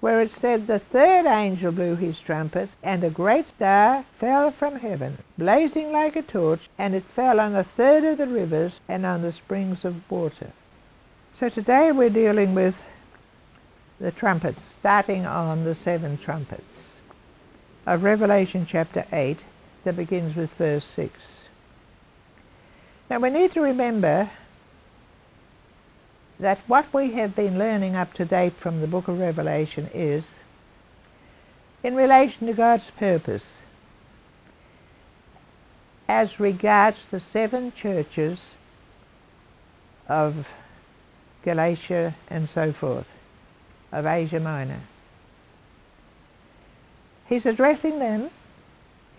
where it said the third angel blew his trumpet, and a great star fell from heaven, blazing like a torch, and it fell on a third of the rivers and on the springs of water. So today we're dealing with the trumpets, starting on the 7 trumpets of Revelation chapter 8 that begins with verse 6. Now we need to remember that what we have been learning up to date from the book of Revelation is in relation to God's purpose as regards the 7 churches of Galatia and so forth, of Asia Minor. He's addressing them.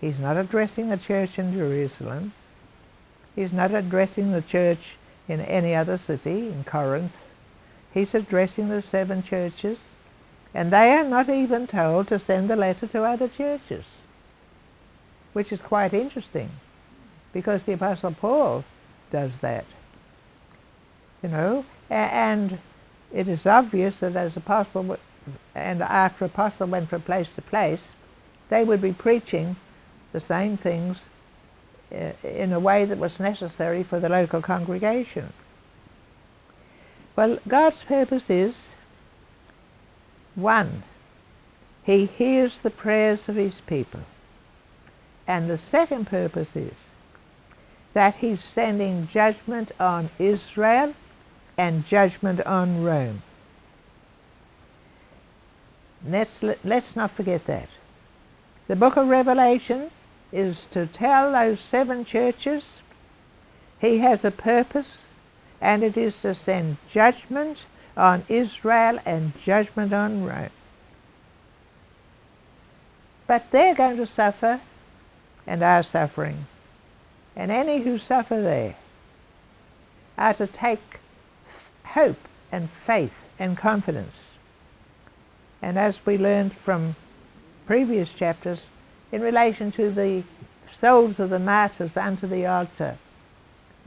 He's not addressing the church in Jerusalem. He's not addressing the church in any other city, in Corinth. He's addressing the 7 churches, and they are not even told to send the letter to other churches, which is quite interesting, because the Apostle Paul does that. You know, and it is obvious that as apostle and after apostle went from place to place, they would be preaching the same things in a way that was necessary for the local congregation. Well, God's purpose is, 1, He hears the prayers of His people. And the second purpose is that He's sending judgment on Israel and judgment on Rome. Let's not forget that. The book of Revelation is to tell those 7 churches He has a purpose, and it is to send judgment on Israel and judgment on Rome. But they're going to suffer and are suffering, and any who suffer there are to take hope and faith and confidence. And as we learned from previous chapters, in relation to the souls of the martyrs unto the altar,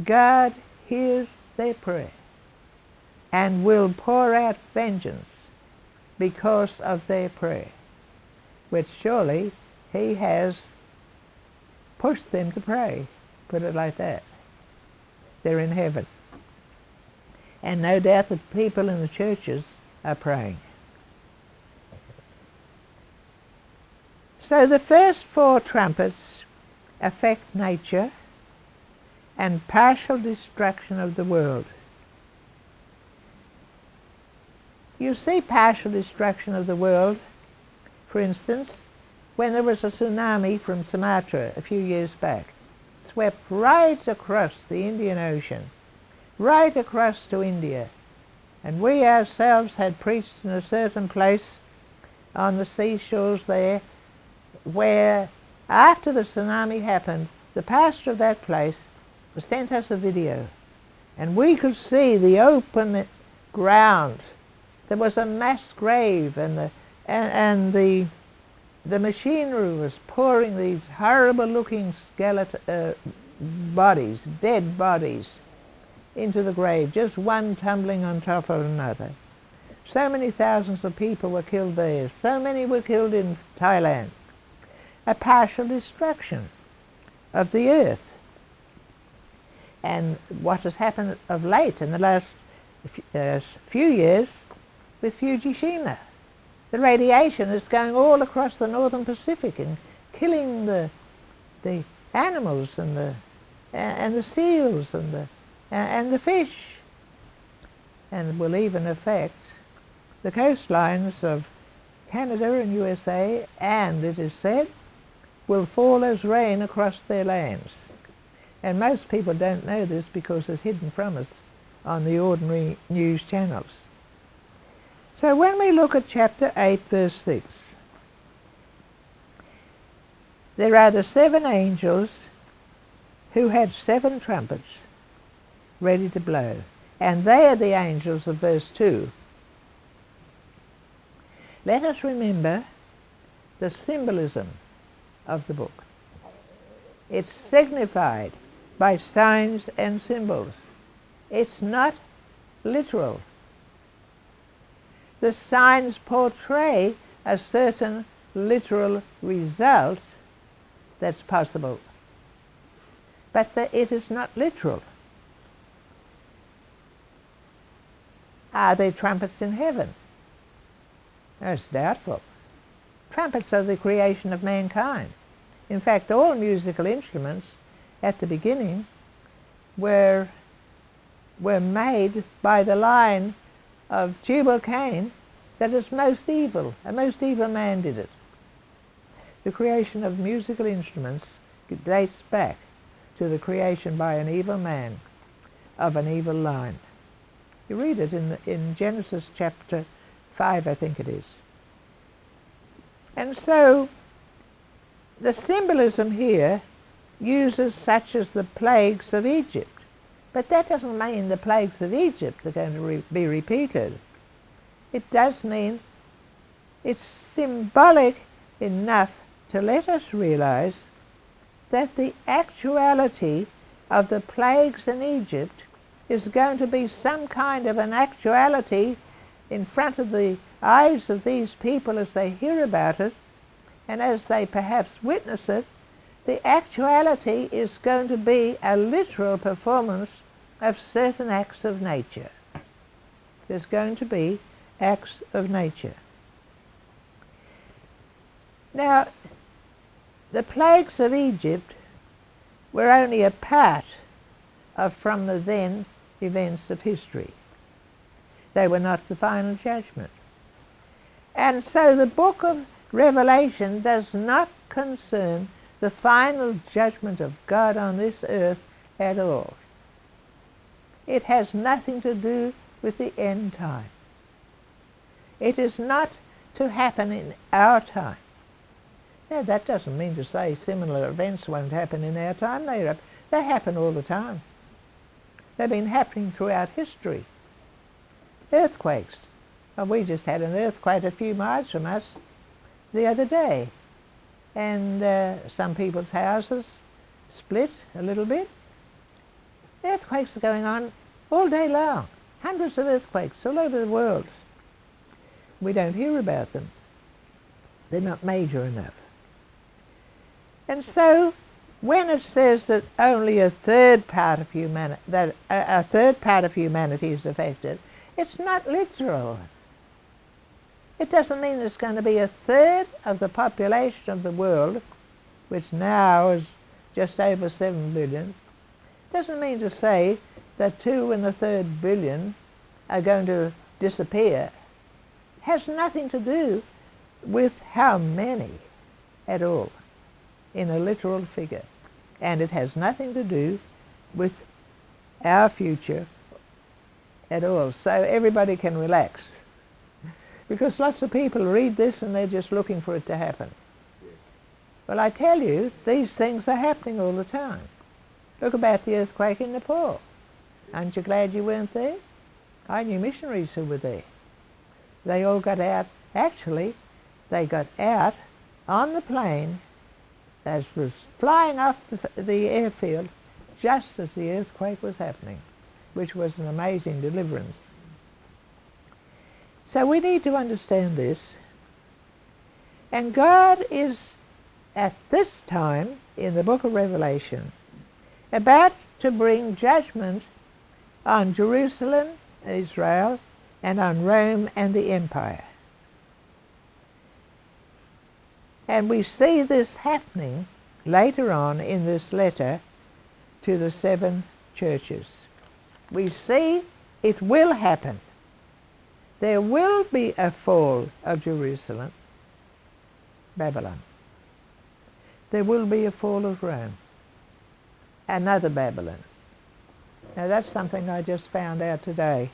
God hears their prayer and will pour out vengeance because of their prayer, which surely He has pushed them to pray, put it like that. They're in heaven. And no doubt the people in the churches are praying. So the first 4 trumpets affect nature and partial destruction of the world. You see partial destruction of the world, for instance, when there was a tsunami from Sumatra a few years back, swept right across the Indian Ocean, right across to India. And we ourselves had preached in a certain place on the seashores there, where after the tsunami happened, the pastor of that place sent us a video, and we could see the open ground. There was a mass grave, and the machinery was pouring these horrible looking skeleton bodies, dead bodies, into the grave, just one tumbling on top of another. So many thousands of people were killed there. So many were killed in Thailand. A partial destruction of the earth. And what has happened of late in the last few years with Fukushima. The radiation is going all across the northern Pacific and killing the animals and the seals and the fish, and will even affect the coastlines of Canada and USA, and it is said will fall as rain across their lands. And most people don't know this because it's hidden from us on the ordinary news channels. So when we look at chapter 8 verse 6, there are the 7 angels who had 7 trumpets ready to blow, and they are the angels of verse 2. Let us remember the symbolism of the book. It's signified by signs and symbols. It's not literal. the signs portray a certain literal result that's possible. But it is not literal. Are there trumpets in heaven? It's doubtful. Trumpets are the creation of mankind. In fact, all musical instruments at the beginning were made by the line of Tubal-Cain that is most evil. A most evil man did it. The creation of musical instruments dates back to the creation by an evil man of an evil line. You read it in Genesis chapter 5, I think it is. And so the symbolism here uses such as the plagues of Egypt. But that doesn't mean the plagues of Egypt are going to be repeated. It does mean it's symbolic enough to let us realize that the actuality of the plagues in Egypt is going to be some kind of an actuality in front of the eyes of these people as they hear about it and as they perhaps witness it. The actuality is going to be a literal performance of certain acts of nature. There's going to be acts of nature. Now, the plagues of Egypt were only a part from the then events of history. They were not the final judgment. And so the book of Revelation does not concern the final judgment of God on this earth at all. It has nothing to do with the end time. It is not to happen in our time. Now, that doesn't mean to say similar events won't happen in our time. They happen all the time. They've been happening throughout history. Earthquakes. Well, we just had an earthquake a few miles from us the other day. And some people's houses split a little bit. Earthquakes are going on all day long. Hundreds of earthquakes all over the world. We don't hear about them. They're not major enough. And so, when it says that only a third part of humanity is affected, it's not literal. It doesn't mean there's going to be a third of the population of the world, which now is just over 7 billion. It doesn't mean to say that 2 1/3 billion are going to disappear. It has nothing to do with how many at all in a literal figure. And it has nothing to do with our future at all. So everybody can relax. Because lots of people read this and they're just looking for it to happen. Well, I tell you, these things are happening all the time. Look about the earthquake in Nepal. Aren't you glad you weren't there? I knew missionaries who were there. They all got out. Actually, they got out on the plane as was flying off the airfield just as the earthquake was happening, which was an amazing deliverance. So we need to understand this. And God is, at this time, in the book of Revelation, about to bring judgment on Jerusalem, Israel, and on Rome and the empire. And we see this happening later on in this letter to the 7 churches. We see it will happen. There will be a fall of Jerusalem, Babylon. There will be a fall of Rome, another Babylon. Now that's something I just found out today,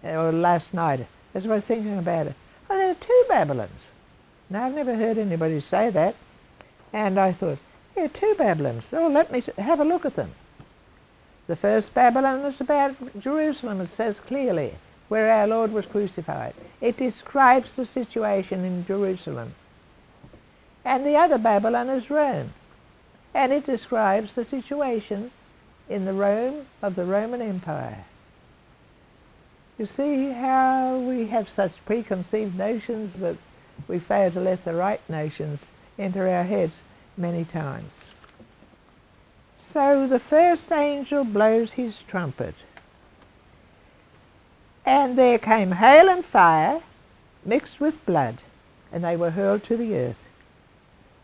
or last night, as I was thinking about it. Oh, there are 2 Babylons. Now, I've never heard anybody say that. And I thought, yeah, 2 Babylons. Oh, let me have a look at them. The first Babylon is about Jerusalem, it says clearly, where our Lord was crucified. It describes the situation in Jerusalem. And the other Babylon is Rome. And it describes the situation in the Rome of the Roman Empire. You see how we have such preconceived notions that we fail to let the right notions enter our heads many times. So the first angel blows his trumpet, and there came hail and fire mixed with blood, and they were hurled to the earth.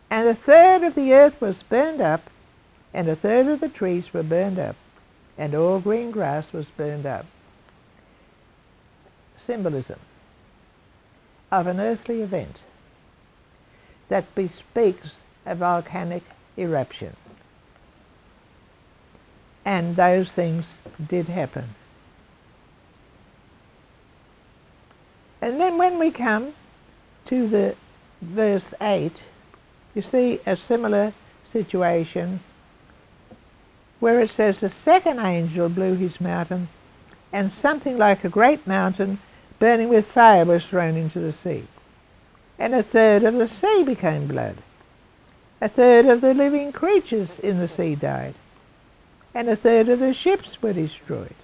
And a third of the earth was burned up, and a third of the trees were burned up, and all green grass was burned up. Symbolism of an earthly event that bespeaks a volcanic eruption. And those things did happen. And then when we come to the verse 8, you see a similar situation where it says, the second angel blew his mountain, and something like a great mountain burning with fire was thrown into the sea. And a third of the sea became blood. A third of the living creatures in the sea died, and a third of the ships were destroyed.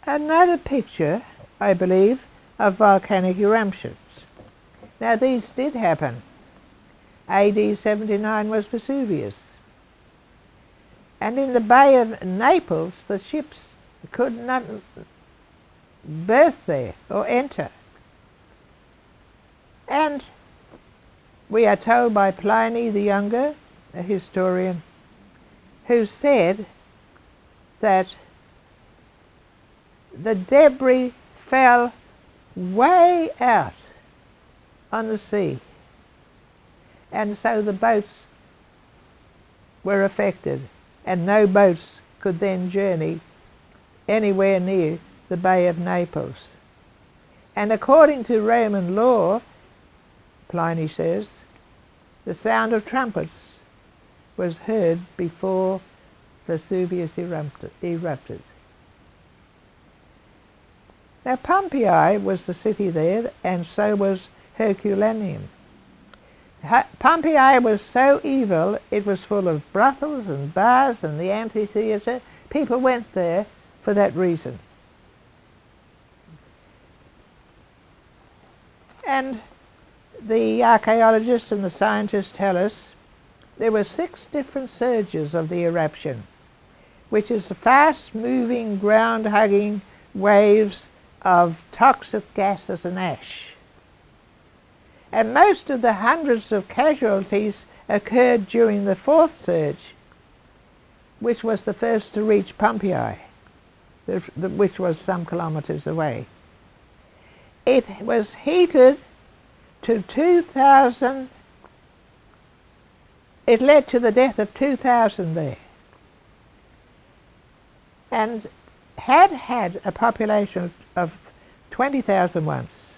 Another picture, I believe, of volcanic eruptions. Now these did happen. AD 79 was Vesuvius. And in the Bay of Naples, the ships could not berth there or enter. And we are told by Pliny the Younger, a historian, who said that the debris fell way out on the sea, and so the boats were affected, and no boats could then journey anywhere near the Bay of Naples. And according to Roman law, Pliny says, the sound of trumpets was heard before Vesuvius erupted. Now Pompeii was the city there, and so was Herculaneum. Pompeii was so evil, it was full of brothels and bars and the amphitheatre. People went there for that reason. And the archaeologists and the scientists tell us there were 6 different surges of the eruption, which is the fast-moving, ground-hugging waves of toxic gases and ash. And most of the hundreds of casualties occurred during the 4th surge, which was the first to reach Pompeii, which was some kilometers away. It was heated to 2,000. It led to the death of 2,000 there, and had a population of 20,000 once.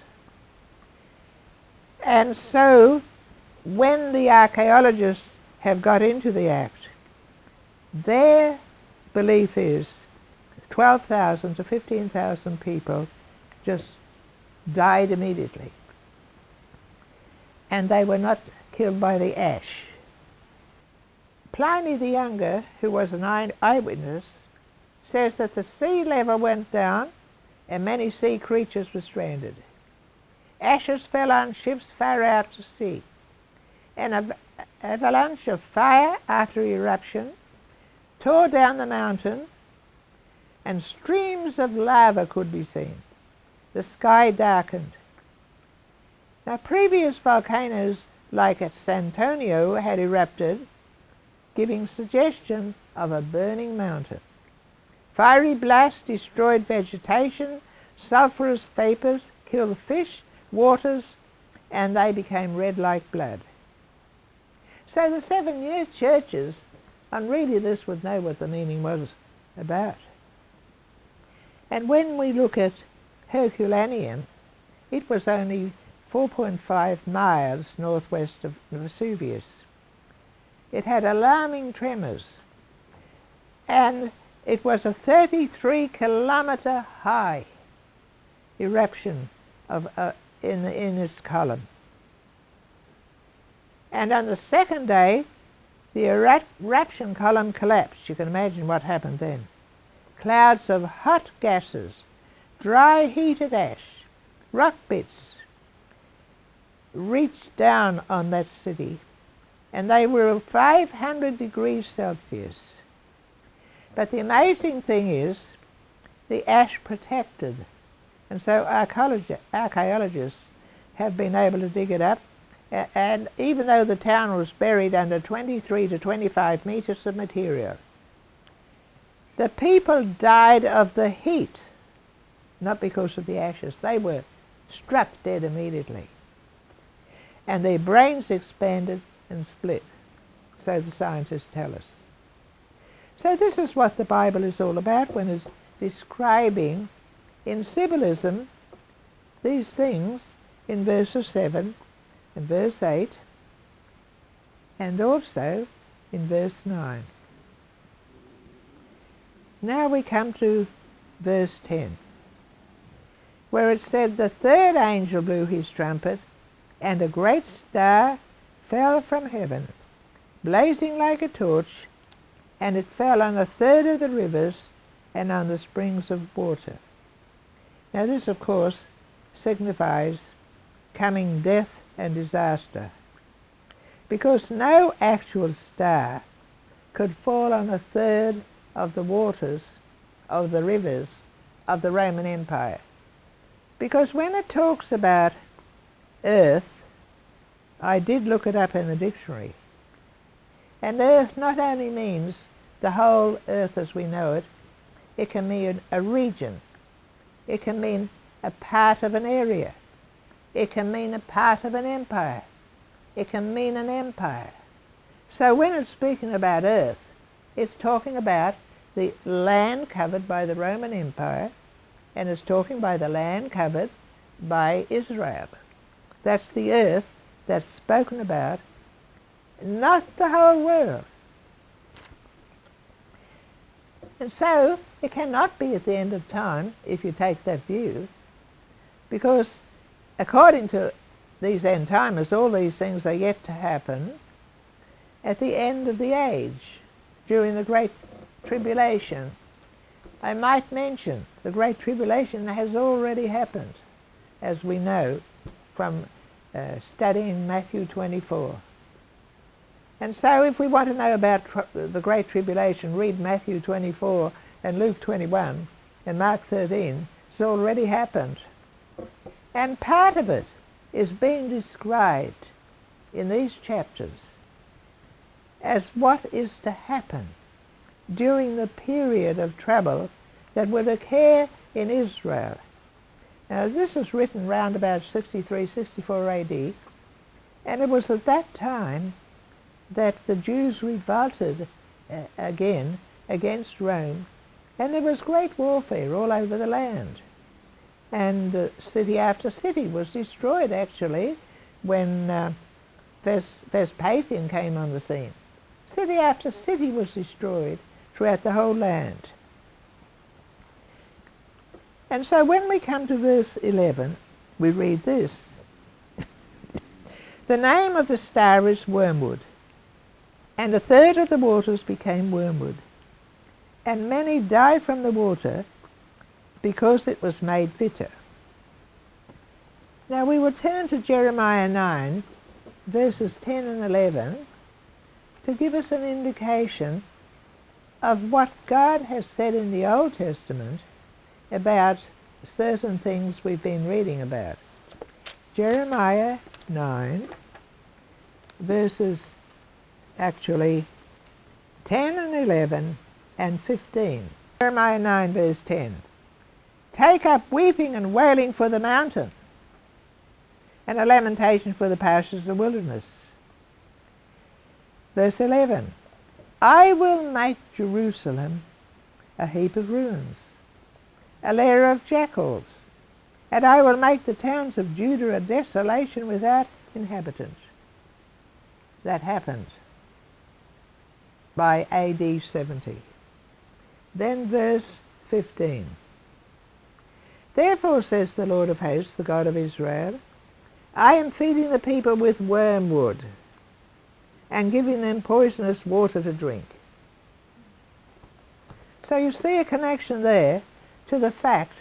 And so when the archaeologists have got into the act, their belief is 12,000 to 15,000 people just died immediately, and they were not killed by the ash. Pliny the Younger, who was an eyewitness, says that the sea level went down and many sea creatures were stranded. Ashes fell on ships far out to sea. An avalanche of fire after eruption tore down the mountain, and streams of lava could be seen. The sky darkened. Now previous volcanoes like at Santonio had erupted, giving suggestion of a burning mountain. Fiery blasts destroyed vegetation, sulphurous vapors killed fish, waters, and they became red like blood. So the 7-year churches, and really this would know what the meaning was about. And when we look at Herculaneum, it was only 4.5 miles northwest of Vesuvius. It had alarming tremors, and it was a 33-kilometer high eruption of in its column. And on the second day, The eruption column collapsed. You can imagine what happened then. Clouds of hot gases, dry heated ash, rock bits reached down on that city, and they were 500 degrees Celsius. But the amazing thing is the ash protected, and so archaeologists have been able to dig it up, and even though the town was buried under 23 to 25 meters of material, the people died of the heat, not because of the ashes. They were struck dead immediately, and their brains expanded and split, so the scientists tell us. So this is what the Bible is all about when it's describing in symbolism these things in verses 7 and verse 8 and also in verse 9. Now we come to verse 10, where it said, "The third angel blew his trumpet, and a great star fell from heaven, blazing like a torch, and it fell on a third of the rivers and on the springs of water." Now this, of course, signifies coming death and disaster, because no actual star could fall on a third of the waters, of the rivers, of the Roman Empire. Because when it talks about earth, I did look it up in the dictionary, and earth not only means the whole earth as we know it, it can mean a region, it can mean a part of an area, it can mean a part of an empire, it can mean an empire. So when it's speaking about earth, it's talking about the land covered by the Roman Empire, and it's talking by the land covered by Israel. That's the earth that's spoken about, not the whole world. And so it cannot be at the end of time if you take that view, because according to these end timers, all these things are yet to happen at the end of the age, during the Great Tribulation. I might mention the Great Tribulation has already happened, as we know from studying Matthew 24. And so if we want to know about the Great Tribulation, read Matthew 24 and Luke 21 and Mark 13. It's already happened. And part of it is being described in these chapters as what is to happen during the period of trouble that would occur in Israel. Now this is written round about 63, 64 AD, and it was at that time that the Jews revolted again against Rome, and there was great warfare all over the land. And city after city was destroyed, actually, when Vespasian came on the scene. City after city was destroyed throughout the whole land. And so when we come to verse 11, we read this. "The name of the star is wormwood, and a third of the waters became wormwood, and many died from the water because it was made bitter." Now we will turn to Jeremiah 9, verses 10 and 11, to give us an indication of what God has said in the Old Testament about certain things we've been reading about. Jeremiah 9, verses actually 10 and 11 and 15. Jeremiah 9, verse 10. "Take up weeping and wailing for the mountain, and a lamentation for the pastures of the wilderness." Verse 11. "I will make Jerusalem a heap of ruins, a lair of jackals, and I will make the towns of Judah a desolation without inhabitants." That happened by AD 70. Then verse 15. "Therefore, says the Lord of hosts, the God of Israel, I am feeding the people with wormwood, and giving them poisonous water to drink. So you see a connection there to the fact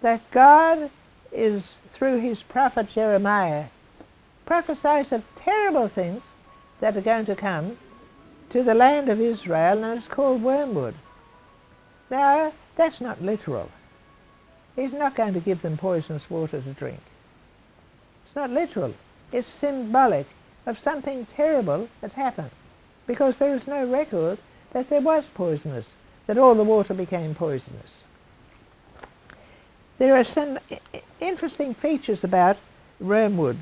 that God is, through his prophet Jeremiah, prophesies of terrible things that are going to come to the land of Israel, and it's called wormwood. Now, that's not literal. He's not going to give them poisonous water to drink. It's not literal. It's symbolic of something terrible that happened, because there is no record that there was poisonous, that all the water became poisonous. There are some interesting features about wormwood.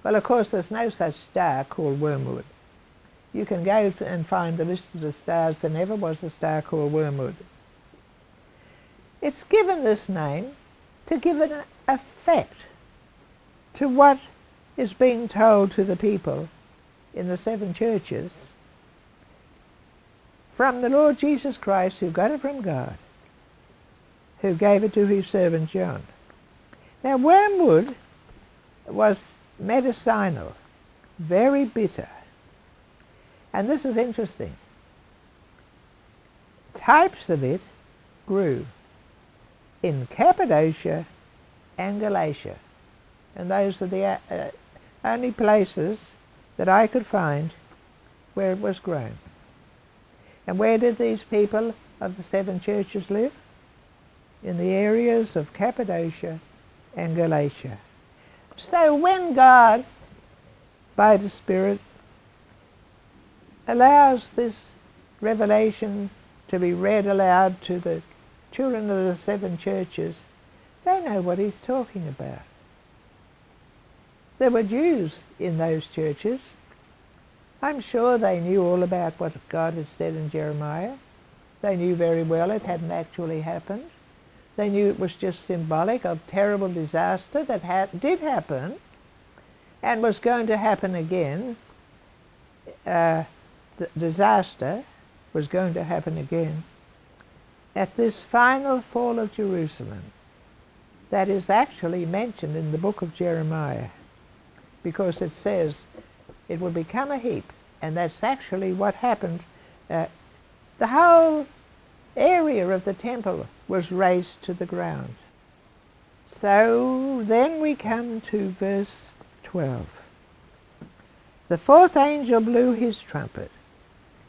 Well, of course, there's no such star called wormwood. You can go and find the list of the stars. There never was a star called wormwood. It's given this name to give an effect to what is being told to the people in the 7 churches from the Lord Jesus Christ, who got it from God, who gave it to his servant John. Now, wormwood was medicinal, very bitter. And this is interesting. Types of it grew in Cappadocia and Galatia. And those are the only places that I could find where it was grown. And where did these people of the 7 churches live? In the areas of Cappadocia and Galatia. So when God, by the Spirit, allows this revelation to be read aloud to the children of the 7 churches, they know what he's talking about. There were Jews in those churches. I'm sure they knew all about what God had said in Jeremiah. They knew very well it hadn't actually happened. They knew it was just symbolic of terrible disaster that did happen and was going to happen again. The disaster was going to happen again at this final fall of Jerusalem that is actually mentioned in the book of Jeremiah, because it says it will become a heap, and that's actually what happened. The whole area of the temple was razed to the ground. So then we come to verse 12. The 4th angel blew his trumpet.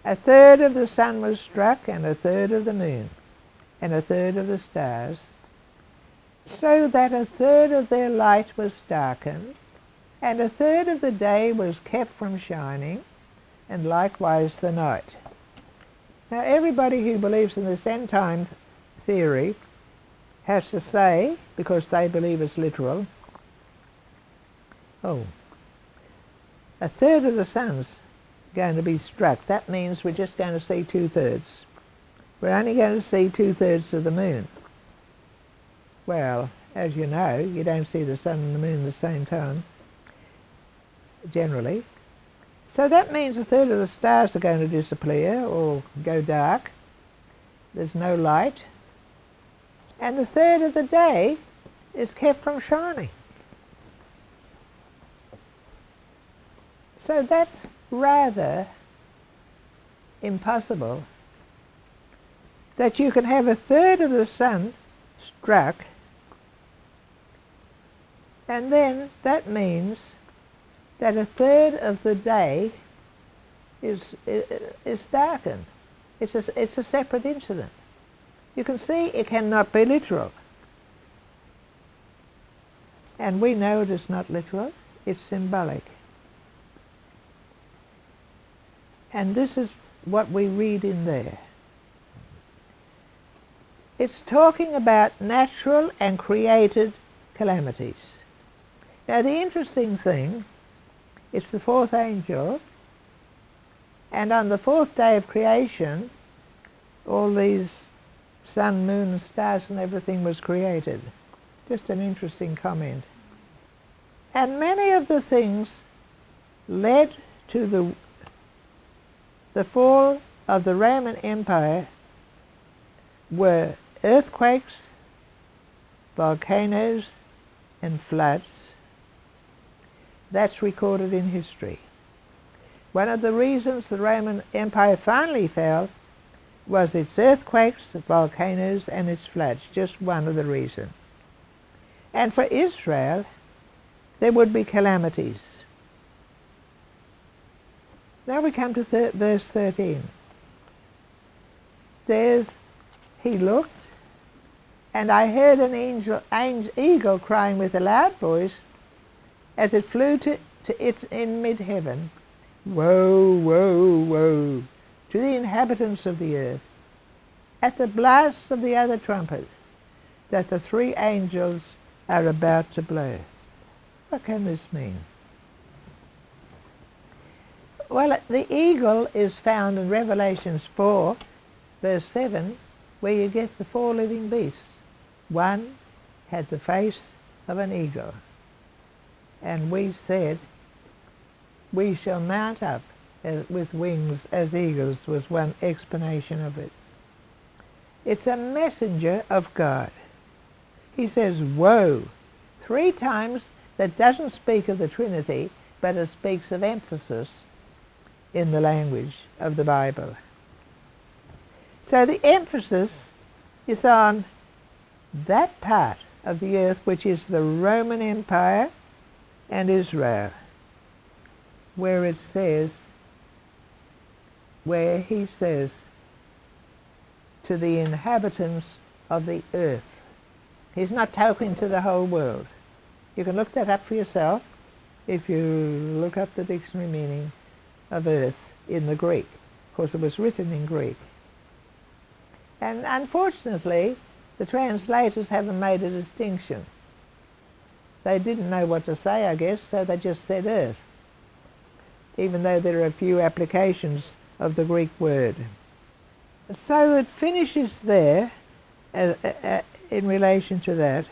1/3 of the sun was struck, and 1/3 of the moon, and 1/3 of the stars, so that 1/3 of their light was darkened, and 1/3 of the day was kept from shining, and likewise the night. Now, everybody who believes in this end time theory has to say, because they believe it's literal, oh, 1/3 of the sun's going to be struck. That means we're just going to see 2/3. We're only going to see 2/3 of the moon. Well, as you know, you don't see the sun and the moon at the same time, generally. So that means 1/3 of the stars are going to disappear or go dark. There's no light. And 1/3 of the day is kept from shining. So that's rather impossible, that you can have 1/3 of the sun struck, and then that means that 1/3 of the day is darkened. It's a separate incident. You can see it cannot be literal. And we know it is not literal, it's symbolic. And this is what we read in there. It's talking about natural and created calamities. Now, the interesting thing, it's the 4th angel, and on the 4th day of creation, all these sun, moon, stars and everything was created. Just an interesting comment. And many of the things led to the fall of the Roman Empire were earthquakes, volcanoes and floods. That's recorded in history. One of the reasons the Roman Empire finally fell was its earthquakes, volcanoes, and its floods. Just one of the reasons. And for Israel, there would be calamities. Now we come to verse 13. He looked, and I heard an eagle crying with a loud voice as it flew to its in mid-heaven, Woe, woe, woe, to the inhabitants of the earth, at the blasts of the other trumpet, that the three angels are about to blow. What can this mean? Well, the eagle is found in Revelations 4, verse 7, where you get the four living beasts. One had the face of an eagle. And we said, we shall mount up with wings as eagles, was one explanation of it. It's a messenger of God. He says, woe, 3 times. That doesn't speak of the Trinity, but it speaks of emphasis in the language of the Bible. So the emphasis is on that part of the earth which is the Roman Empire and Israel, where he says to the inhabitants of the earth. He's not talking to the whole world. You can look that up for yourself if you look up the dictionary meaning of earth in the Greek. Of course, it was written in Greek. And unfortunately, the translators haven't made a distinction. They didn't know what to say, I guess, so they just said earth, even though there are a few applications of the Greek word. So it finishes there in relation to that.